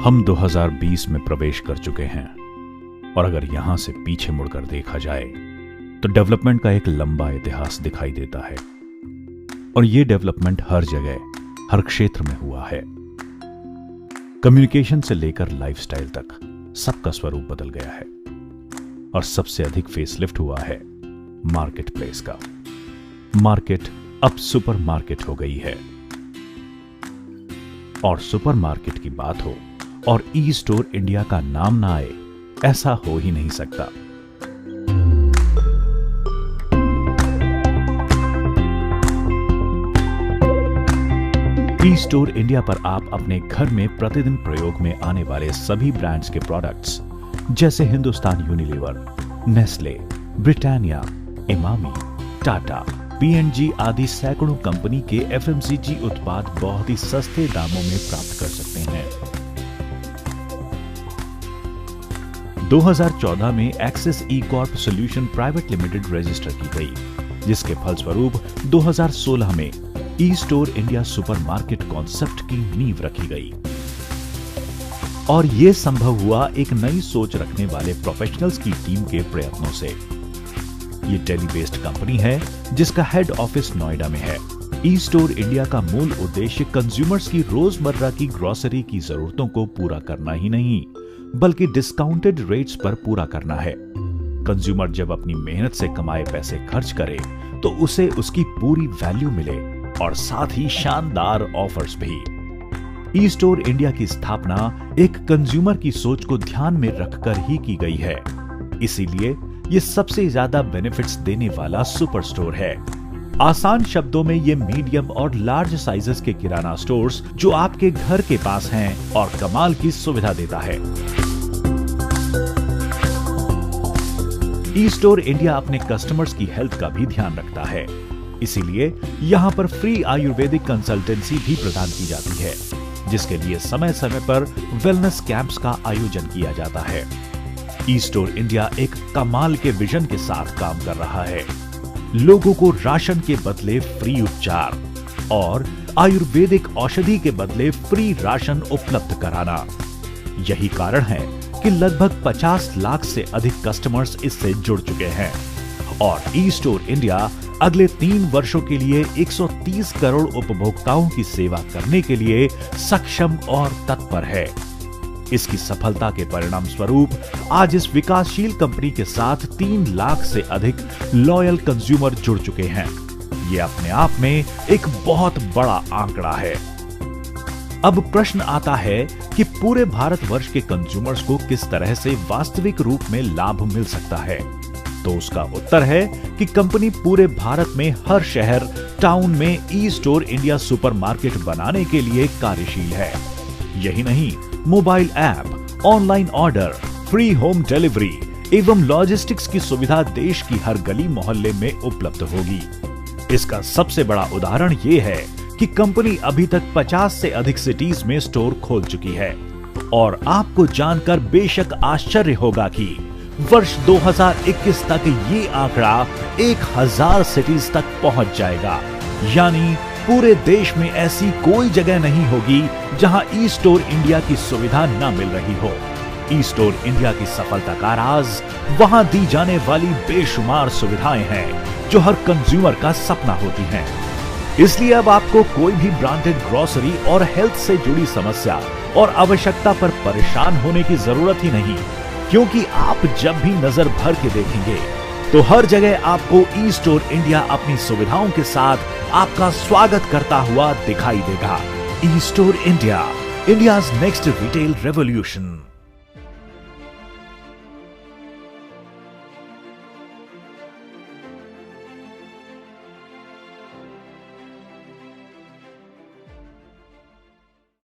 हम 2020 में प्रवेश कर चुके हैं और अगर यहां से पीछे मुड़कर देखा जाए तो डेवलपमेंट का एक लंबा इतिहास दिखाई देता है और यह डेवलपमेंट हर जगह, हर क्षेत्र में हुआ है। कम्युनिकेशन से लेकर लाइफस्टाइल तक सबका स्वरूप बदल गया है और सबसे अधिक फेसलिफ्ट हुआ है मार्केट प्लेस का। मार्केट अब सुपर मार्केट हो गई है और सुपर मार्केट की बात हो और ई स्टोर इंडिया का नाम ना आए, ऐसा हो ही नहीं सकता। ई स्टोर इंडिया पर आप अपने घर में प्रतिदिन प्रयोग में आने वाले सभी ब्रांड्स के प्रोडक्ट्स जैसे Hindustan Unilever, Nestle, Britannia, Emami, Tata, P&G आदि सैकड़ों कंपनी के FMCG उत्पाद बहुत ही सस्ते दामों में प्राप्त कर सकते हैं। 2014 में Access E Corp solution private limited register की गई, जिसके फलस्वरूप 2016 में E store India supermarket concept की नींव रखी गई और यह संभव हुआ एक नई सोच रखने वाले प्रोफेशनल्स की टीम के प्रयत्नों से। ये दिल्ली बेस्ड कंपनी है जिसका हेड ऑफिस नोएडा में है। ई स्टोर इंडिया का मूल उद्देश्य कंज्यूमर्स की रोजमर्रा की ग्रोसरी की जरूरतों को पूरा करना ही नहीं, बल्कि डिस्काउंटेड रेट्स पर पूरा करना है। कंज्यूमर जब अपनी मेहनत से कमाए पैसे खर्च करे तो उसे उसकी पूरी वैल्यू मिले और साथ ही शानदार ऑफर्स भी। ई स्टोर इंडिया की स्थापना एक कंज्यूमर की सोच को ध्यान में रखकर ही की गई है, इसीलिए ये सबसे ज्यादा बेनिफिट्स देने वाला सुपर स्टोर है। आसान शब्दों में ये मीडियम और लार्ज साइजेस के किराना स्टोर्स जो आपके घर के पास हैं और कमाल की सुविधा देता है। ई स्टोर इंडिया अपने कस्टमर्स की हेल्थ का भी ध्यान रखता है, इसीलिए यहाँ पर फ्री आयुर्वेदिक कंसल्टेंसी भी प्रदान की जाती है, जिसके लिए समय समय पर वेलनेस कैंप्स का आयोजन किया जाता है। ई स्टोर इंडिया एक कमाल के विजन के साथ काम कर रहा है, लोगों को राशन के बदले फ्री उपचार और आयुर्वेदिक औषधि के बदले फ्री राशन उपलब्ध कराना। यही कारण है कि लगभग 50 लाख से अधिक कस्टमर्स इससे जुड़ चुके हैं और ई स्टोर इंडिया अगले 3 वर्षों के लिए 130 करोड़ उपभोक्ताओं की सेवा करने के लिए सक्षम और तत्पर है। इसकी सफलता के परिणाम स्वरूप आज इस विकासशील कंपनी के साथ 3 लाख से अधिक लॉयल कंज्यूमर जुड़ चुके हैं। ये अपने आप में एक बहुत बड़ा आंकड़ा है। अब प्रश्न आता है कि पूरे भारतवर्ष के कंज्यूमर्स को किस तरह से वास्तविक रूप में लाभ मिल सकता है, तो उसका उत्तर है कि कंपनी पूरे भारत में हर शहर, टाउन में ई स्टोर इंडिया सुपरमार्केट बनाने के लिए कार्यशील है। यही नहीं, mobile app, online order, free home delivery एवं लॉजिस्टिक्स की सुविधा देश की हर गली मोहल्ले में उपलब्ध होगी। इसका सबसे बड़ा उदाहरण ये है कि कंपनी अभी तक 50 से अधिक सिटीज में स्टोर खोल चुकी है और आपको जानकर बेशक आश्चर्य होगा कि वर्ष 2021 तक ये आंकड़ा 1000 सिटीज तक पहुंच जाएगा। यानी पूरे देश में ऐसी कोई जगह नहीं होगी जहां ई स्टोर इंडिया की सुविधा न मिल रही हो। ई स्टोर इंडिया की सफलता का राज वहां दी जाने वाली बेशुमार सुविधाएं हैं जो हर कंज्यूमर का सपना होती हैं। इसलिए अब आपको कोई भी ब्रांडेड ग्रोसरी और हेल्थ से जुड़ी समस्या और आवश्यकता पर परेशान होने की जरूरत ही नहीं, क्योंकि आप जब भी नजर भर के देखेंगे तो हर जगह आपको ई स्टोर इंडिया अपनी सुविधाओं के साथ आपका स्वागत करता हुआ दिखाई देगा। ई store India, India's next retail revolution.